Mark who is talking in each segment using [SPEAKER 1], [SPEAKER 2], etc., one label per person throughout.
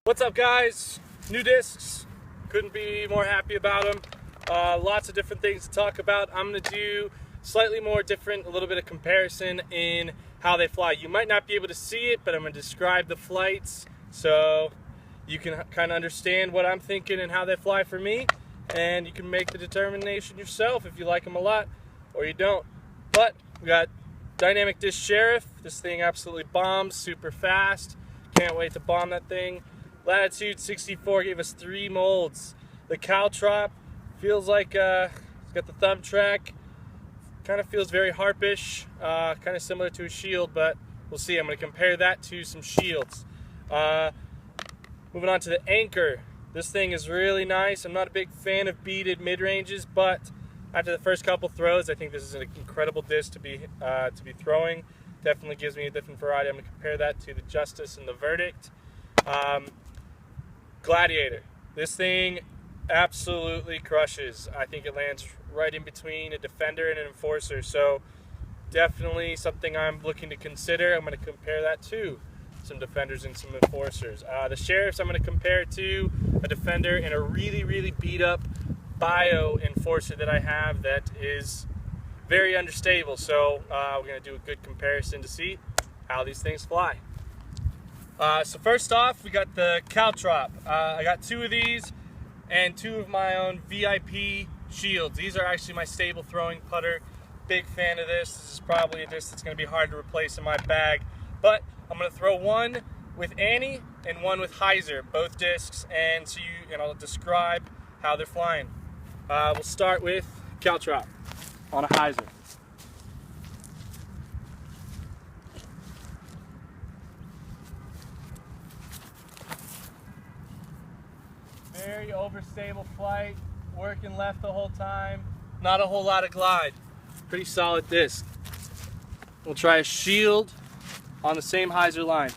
[SPEAKER 1] What's up, guys? New discs. Couldn't be more happy about them. Lots of different things to talk about. I'm going to do slightly more different, a little bit of comparison in how they fly. You might not be able to see it, but I'm going to describe the flights so you can kind of understand what I'm thinking and how they fly for me, and you can make the determination yourself if you like them a lot or you don't. But we got Dynamic Disc Sheriff. This thing absolutely bombs, super fast. Can't wait to bomb that thing. Latitude 64 gave us 3 molds. The Caltrop feels like it's got the thumb track. Kind of feels very harpish, kind of similar to a shield, but we'll see. I'm going to compare that to some shields. Moving on to the Anchor. This thing is really nice. I'm not a big fan of beaded mid-ranges, but after the first couple throws, I think this is an incredible disc to be throwing. Definitely gives me a different variety. I'm going to compare that to the Justice and the Verdict. Gladiator. This thing absolutely crushes. I think it lands right in between a Defender and an Enforcer, so definitely something I'm looking to consider. I'm going to compare that to some Defenders and some Enforcers. The Sheriffs I'm going to compare to a Defender and a really beat up Bio Enforcer that I have that is very understable, so we're going to do a good comparison to see how these things fly. So first off, we got the Caltrop. I got 2 of these and 2 of my own VIP shields. These are actually my stable throwing putter. Big fan of this. This is probably a disc that's going to be hard to replace in my bag, but I'm going to throw one with Annie and one with Heiser, both discs, and I'll describe how they're flying. We'll start with Caltrop on a Heiser. Very overstable flight, working left the whole time. Not a whole lot of glide. Pretty solid disc. We'll try a shield on the same Heiser line.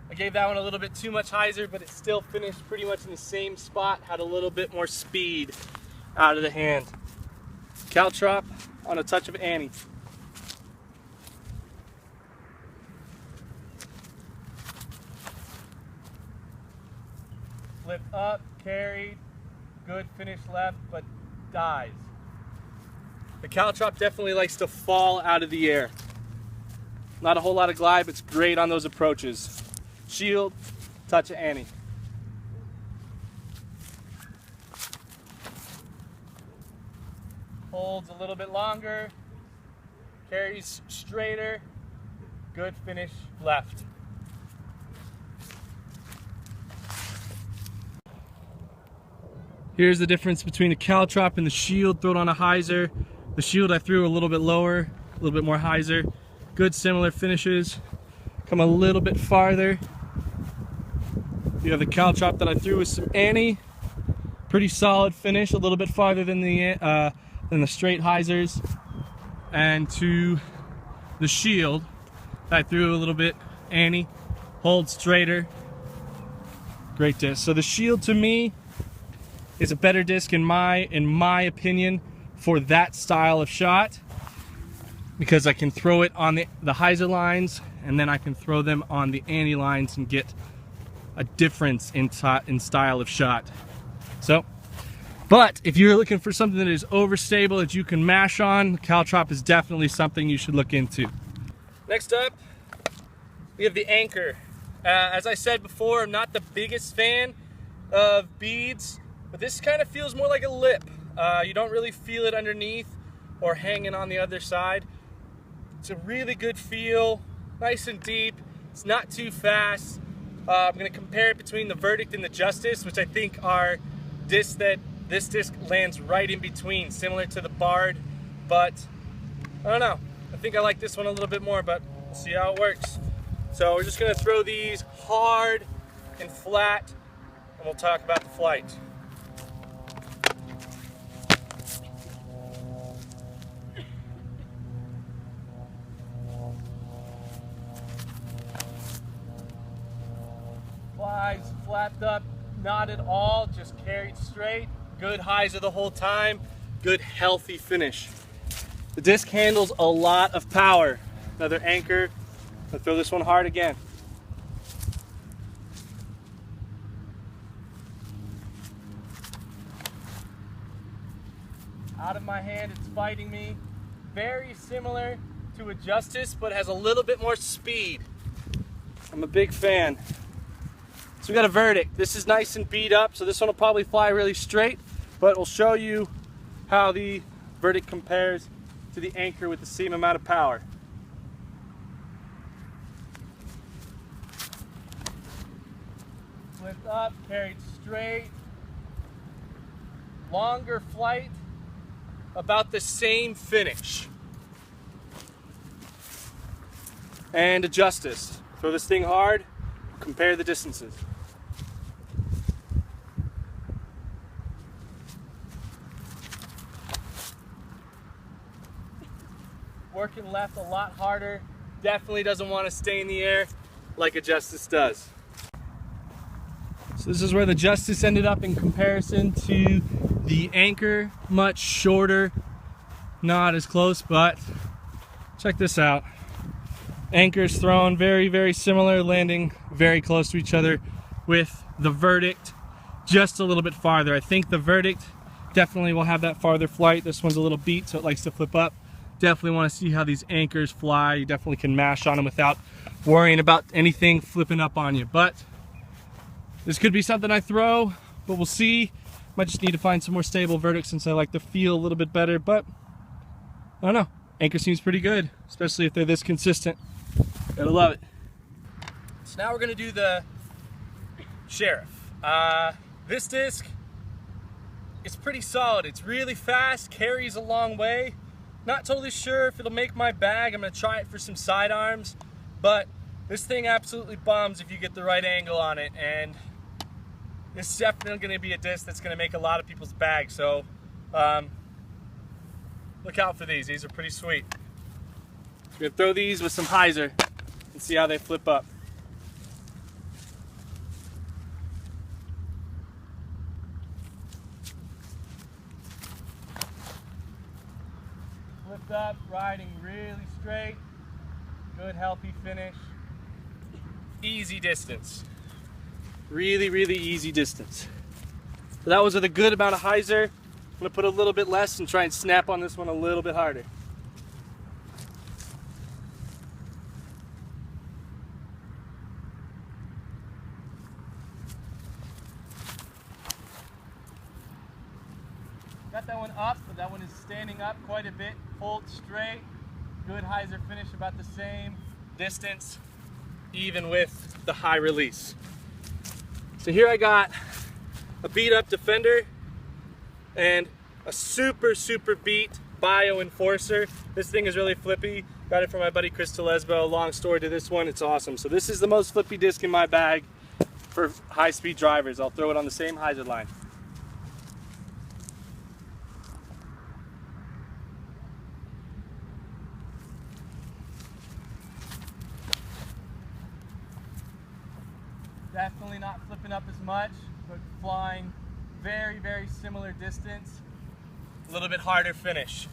[SPEAKER 1] I gave that one a little bit too much Heiser, but it still finished pretty much in the same spot, had a little bit more speed out of the hand. Caltrop on a touch of Annie. Flipped up, carried, good finish left, but dies. The Caltrop definitely likes to fall out of the air. Not a whole lot of glide, but it's great on those approaches. Shield, touch of Annie. Holds a little bit longer, carries straighter, good finish left. Here's the difference between the Caltrop and the shield thrown on a Heiser. The shield I threw a little bit lower, a little bit more Heiser. Good similar finishes. Come a little bit farther. You have the Caltrop that I threw with some Annie. Pretty solid finish, a little bit farther than the straight Heisers. And to the shield I threw a little bit Annie. Holds straighter. Great disc. So the shield to me is a better disc in my opinion for that style of shot, because I can throw it on the Heiser lines and then I can throw them on the Annie lines and get a difference in style of shot. So, but if you're looking for something that is overstable that you can mash on, Caltrop is definitely something you should look into. Next up, we have the Anchor. As I said before, I'm not the biggest fan of beads, but this kind of feels more like a lip. You don't really feel it underneath or hanging on the other side. It's a really good feel, nice and deep. It's not too fast. I'm going to compare it between the Verdict and the Justice, which I think are discs that this disc lands right in between, similar to the Bard, but I don't know. I think I like this one a little bit more, but we'll see how it works. So we're just going to throw these hard and flat, and we'll talk about the flight. Flies flapped up, not at all, just carried straight. Good hyzer the whole time, good healthy finish. The disc handles a lot of power. Another anchor. I'll throw this one hard again. Out of my hand, it's fighting me. Very similar to a Justice, but has a little bit more speed. I'm a big fan. So we got a Verdict. This is nice and beat up, so this one will probably fly really straight, but we'll show you how the Verdict compares to the Anchor with the same amount of power. Flipped up, carried straight. Longer flight, about the same finish. And a Justice. Throw this thing hard, compare the distances. Working left a lot harder. Definitely doesn't want to stay in the air like a Justice does. So this is where the Justice ended up in comparison to the Anchor. Much shorter, not as close, but check this out. Anchor's thrown very similar, landing very close to each other, with the Verdict just a little bit farther. I think the Verdict definitely will have that farther flight. This one's a little beat, so it likes to flip up. Definitely want to see how these Anchors fly. You definitely can mash on them without worrying about anything flipping up on you. But this could be something I throw, but we'll see. Might just need to find some more stable Verdicts since I like to feel a little bit better, but I don't know. Anchor seems pretty good, especially if they're this consistent. Gotta love it. So now we're gonna do the Sheriff. This disc is pretty solid. It's really fast, carries a long way. Not totally sure if it'll make my bag. I'm gonna try it for some sidearms, but this thing absolutely bombs if you get the right angle on it, and this is definitely gonna be a disc that's gonna make a lot of people's bags, so look out for these. These are pretty sweet. We're gonna throw these with some hyzer and see how they flip up. Flipped up, riding really straight. Good healthy finish. Easy distance. Really easy distance. So that was with a good amount of hyzer. I'm gonna put a little bit less and try and snap on this one a little bit harder. Got that one up, but that one is standing up quite a bit. Hold straight. Good hyzer finish, about the same distance, even with the high release. So here I got a beat up Defender and a super beat Bio Enforcer. This thing is really flippy. Got it from my buddy Chris Telesbo. Long story to this one, it's awesome. So this is the most flippy disc in my bag for high speed drivers. I'll throw it on the same hyzer line. Definitely not flipping up as much, but flying very similar distance. A little bit harder finish.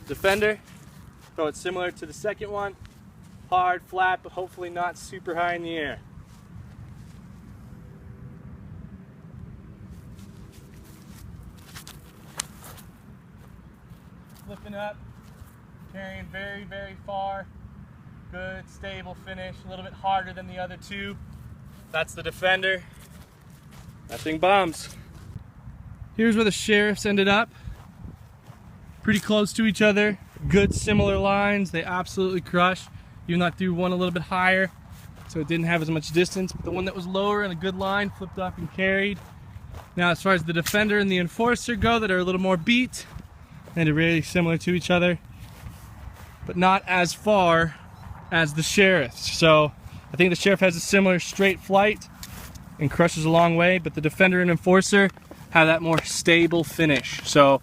[SPEAKER 1] Defender, throw it similar to the second one. Hard, flat, but hopefully not super high in the air. Flipping up, carrying very far. Good, stable finish, a little bit harder than the other two. That's the Defender. That thing bombs. Here's where the Sheriffs ended up. Pretty close to each other. Good similar lines. They absolutely crush. Even though I threw one a little bit higher, so it didn't have as much distance. But the one that was lower and a good line flipped up and carried. Now as far as the Defender and the Enforcer go, that are a little more beat, and they're really similar to each other, but not as far as the Sheriff. So I think the Sheriff has a similar straight flight and crushes a long way, but the Defender and Enforcer have that more stable finish. So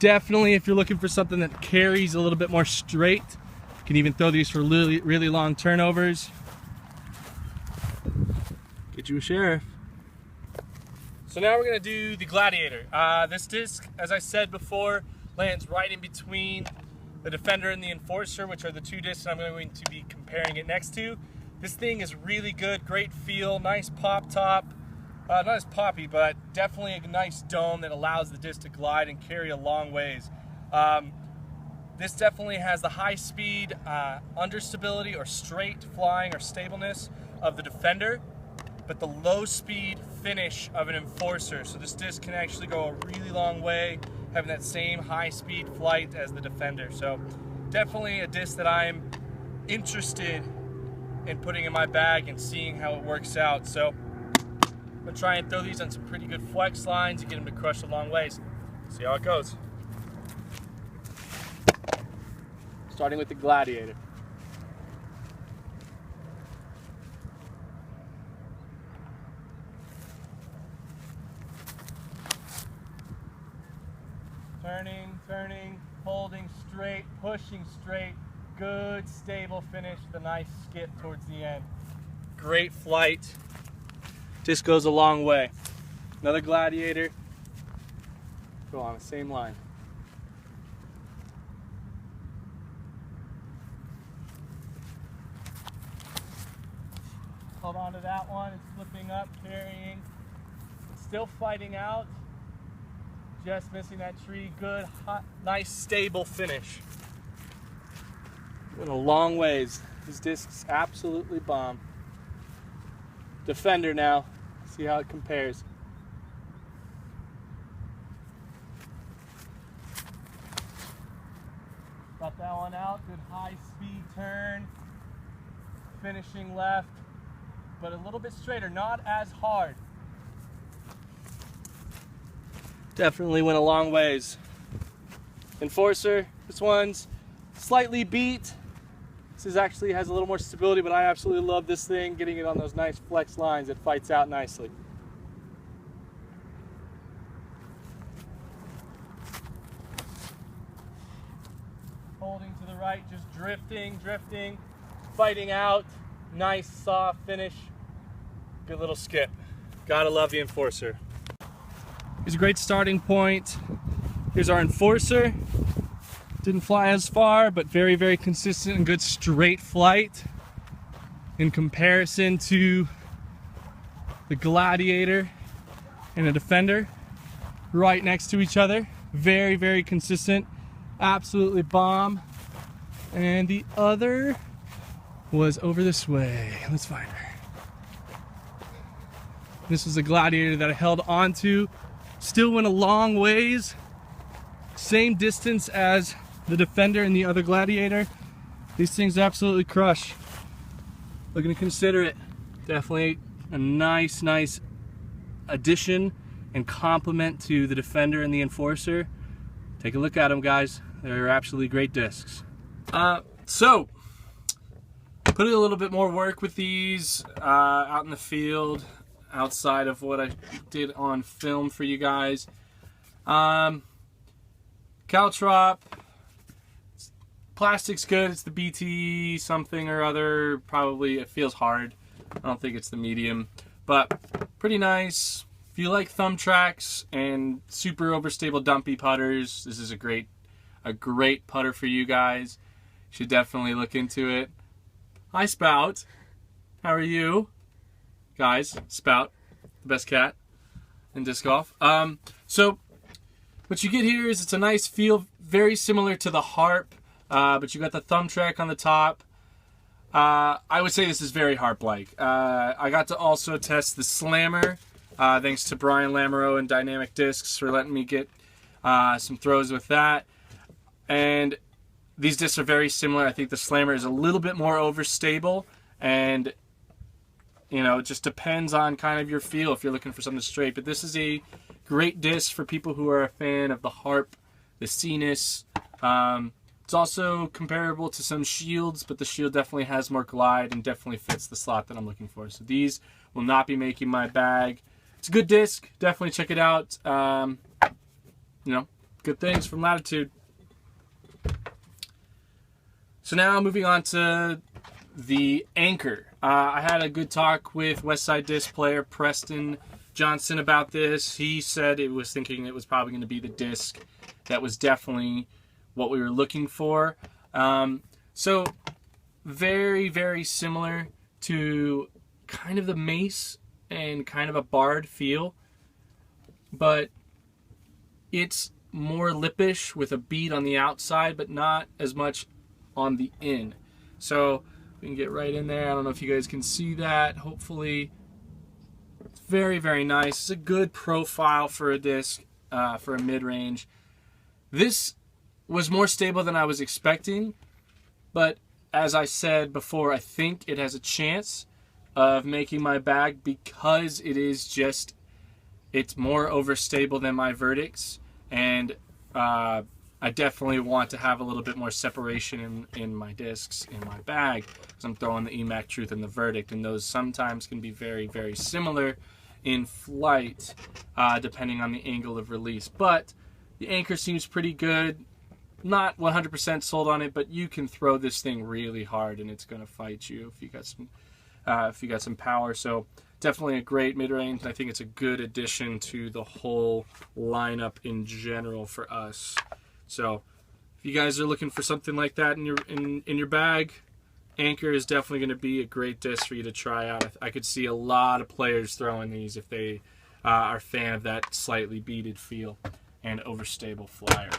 [SPEAKER 1] definitely, if you're looking for something that carries a little bit more straight, you can even throw these for really long turnovers. Get you a Sheriff. So now we're gonna do the Gladiator. This disc, as I said before, lands right in between the Defender and the Enforcer, which are the two discs I'm going to be comparing it next to. This thing is really good, great feel, nice pop top. Not as poppy, but definitely a nice dome that allows the disc to glide and carry a long ways. This definitely has the high speed, understability or straight flying or stableness of the Defender, but the low speed finish of an Enforcer. So this disc can actually go a really long way, having that same high speed flight as the Defender. So definitely a disc that I'm interested in putting in my bag and seeing how it works out. So I'm gonna try and throw these on some pretty good flex lines and get them to crush a long ways. See how it goes. Starting with the Gladiator. Turning, holding straight, pushing straight, good stable finish with a nice skip towards the end. Great flight. Just goes a long way. Another Gladiator. Go on the same line. Hold on to that one. It's flipping up, carrying. Still fighting out. Just missing that tree. Good, hot, nice, stable finish. Went a long ways. These discs absolutely bomb. Defender now. See how it compares. Got that one out. Good high speed turn. Finishing left, but a little bit straighter, not as hard. Definitely went a long ways. Enforcer, this one's slightly beat. This actually has a little more stability, but I absolutely love this thing, getting it on those nice flex lines. It fights out nicely. Holding to the right, just drifting, fighting out. Nice soft finish. Good little skip. Gotta love the Enforcer. Here's a great starting point. Here's our Enforcer. Didn't fly as far, but very, very consistent and good straight flight in comparison to the Gladiator and the Defender right next to each other. Very, very consistent. Absolutely bomb. And the other was over this way. Let's find her. This was a Gladiator that I held onto. Still went a long ways. Same distance as the Defender and the other Gladiator. These things absolutely crush. Looking to consider it. Definitely a nice addition and complement to the Defender and the Enforcer. Take a look at them, guys. They're absolutely great discs. So, put a little bit more work with these out in the field, outside of what I did on film for you guys. Caltrop, plastic's good. It's the BT something or other. Probably it feels hard. I don't think it's the medium, but pretty nice. If you like thumb tracks and super overstable dumpy putters, this is a great putter for you guys. You should definitely look into it. Hi Spout, how are you? Guys, Spout, the best cat in disc golf. So what you get here is it's a nice feel, very similar to the Harp, but you got the thumb track on the top. I would say this is very Harp-like. I got to also test the Slammer, thanks to Brian Lamoureux and Dynamic Discs for letting me get some throws with that. And these discs are very similar. I think the Slammer is a little bit more overstable, and you know, it just depends on kind of your feel if you're looking for something straight. But this is a great disc for people who are a fan of the Harp, the Cenis. It's also comparable to some Shields, but the Shield definitely has more glide and definitely fits the slot that I'm looking for. So these will not be making my bag. It's a good disc. Definitely check it out. You know, good things from Latitude. So now moving on to the Anchor. I had a good talk with Westside Disc player Preston Johnson about this. He said it was thinking it was probably going to be the disc. That was definitely what we were looking for. So very, very similar to kind of the Mace and kind of a Bard feel, but it's more lippish with a bead on the outside, but not as much on the in. So we can get right in there. I don't know if you guys can see that. Hopefully, it's very, very nice. It's a good profile for a disc, for a mid-range. This was more stable than I was expecting, but as I said before, I think it has a chance of making my bag because it's more overstable than my Verdicts, and I definitely want to have a little bit more separation in my discs in my bag, because I'm throwing the EMAC Truth and the Verdict, and those sometimes can be very, very similar in flight, depending on the angle of release. But the anchor seems pretty good. Not 100% sold on it, but you can throw this thing really hard and it's going to fight you if you got some power. So definitely a great mid-range. I think it's a good addition to the whole lineup in general for us. So if you guys are looking for something like that in your bag, Anchor is definitely going to be a great disc for you to try out. I could see a lot of players throwing these if they are a fan of that slightly beaded feel and overstable flyer.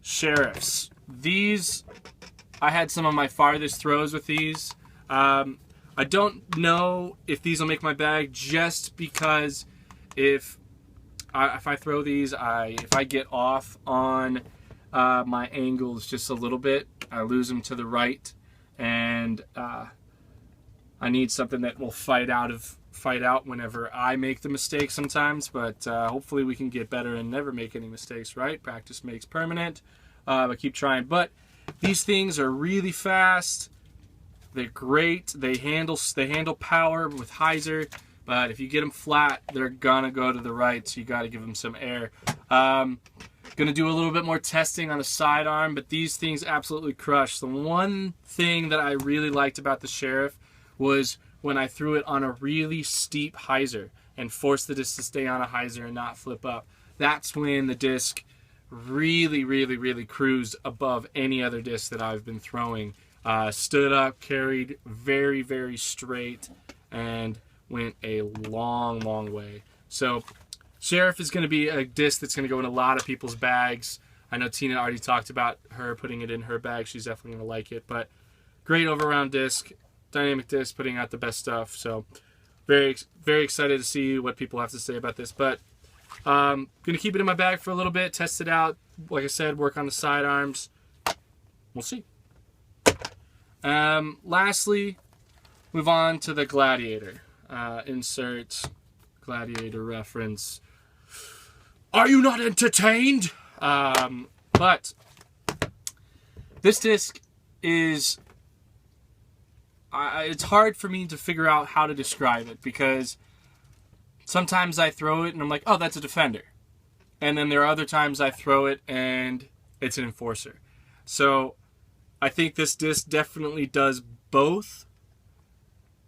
[SPEAKER 1] Sheriffs. These, I had some of my farthest throws with these. I don't know if these will make my bag, just because if I throw these, if I get off on my angles just a little bit, I lose them to the right, and I need something that will fight out whenever I make the mistake sometimes. But hopefully we can get better and never make any mistakes, right? Practice makes permanent. But keep trying. But these things are really fast. They're great. They handle power with hyzer. But if you get them flat, they're gonna go to the right, so you got to give them some air. Gonna do a little bit more testing on the sidearm, but these things absolutely crush. The one thing that I really liked about the Sheriff was when I threw it on a really steep hyzer and forced the disc to stay on a hyzer and not flip up. That's when the disc really, really, really cruised above any other disc that I've been throwing. Stood up, carried very, very straight, and went a long, long way. So Sheriff is going to be a disc that's going to go in a lot of people's bags. I know Tina already talked about her putting it in her bag. She's definitely going to like it. But great over-round disc, dynamic disc, putting out the best stuff. So very, very excited to see what people have to say about this. But going to keep it in my bag for a little bit, test it out. Like I said, work on the sidearms. We'll see. Lastly, move on to the Gladiator. Insert Gladiator reference. Are you not entertained? But this disc is... it's hard for me to figure out how to describe it, because sometimes I throw it and I'm like, oh, that's a Defender. And then there are other times I throw it and it's an Enforcer. So I think this disc definitely does both,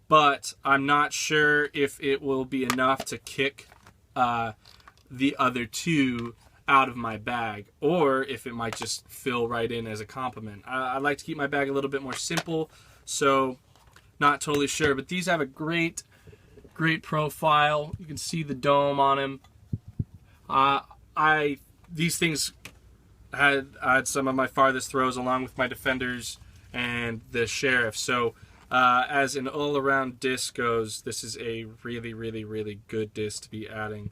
[SPEAKER 1] but I'm not sure if it will be enough to kick the other two out of my bag, or if it might just fill right in as a compliment. I like to keep my bag a little bit more simple, so not totally sure. But these have a great profile. You can see the dome on them. These things had some of my farthest throws along with my Defenders and the Sheriff. So as an all-around disc goes, this is a really, really, really good disc to be adding.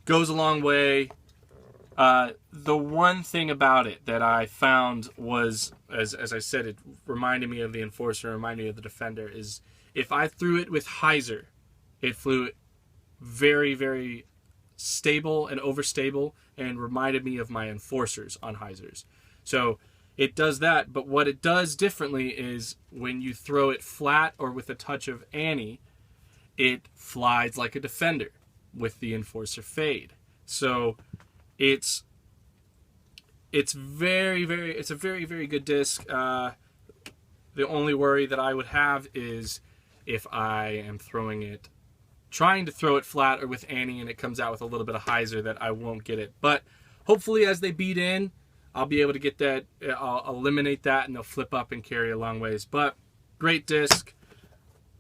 [SPEAKER 1] Goes a long way. The one thing about it that I found was, as I said, it reminded me of the Enforcer, reminded me of the Defender, is if I threw it with hyzer, it flew very, very stable and overstable, and reminded me of my Enforcers on hyzers. So it does that, but what it does differently is when you throw it flat or with a touch of Annie, it flies like a Defender with the Enforcer fade. So it's very, very, it's a very, very good disc. The only worry that I would have is if I am trying to throw it flat or with Annie and it comes out with a little bit of hyzer, that I won't get it. But hopefully as they beat in, I'll be able to get that, I'll eliminate that, and they'll flip up and carry a long ways. But great disc,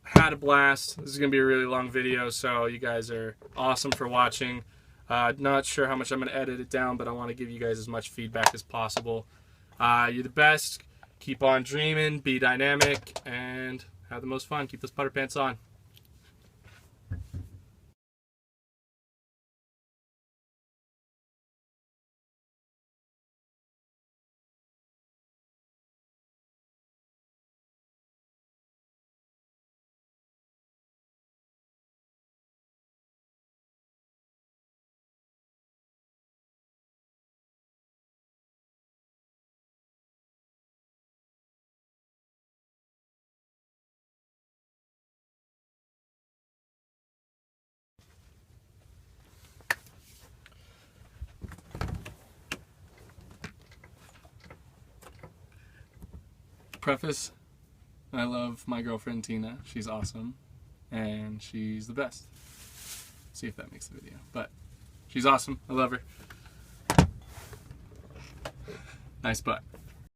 [SPEAKER 1] had a blast. This is going to be a really long video, so you guys are awesome for watching. Not sure how much I'm going to edit it down, but I want to give you guys as much feedback as possible. You're the best. Keep on dreaming, be dynamic, and have the most fun. Keep those putter pants on. Preface, I love my girlfriend Tina. She's awesome, and she's the best. See if that makes the video. But she's awesome. I love her. Nice butt.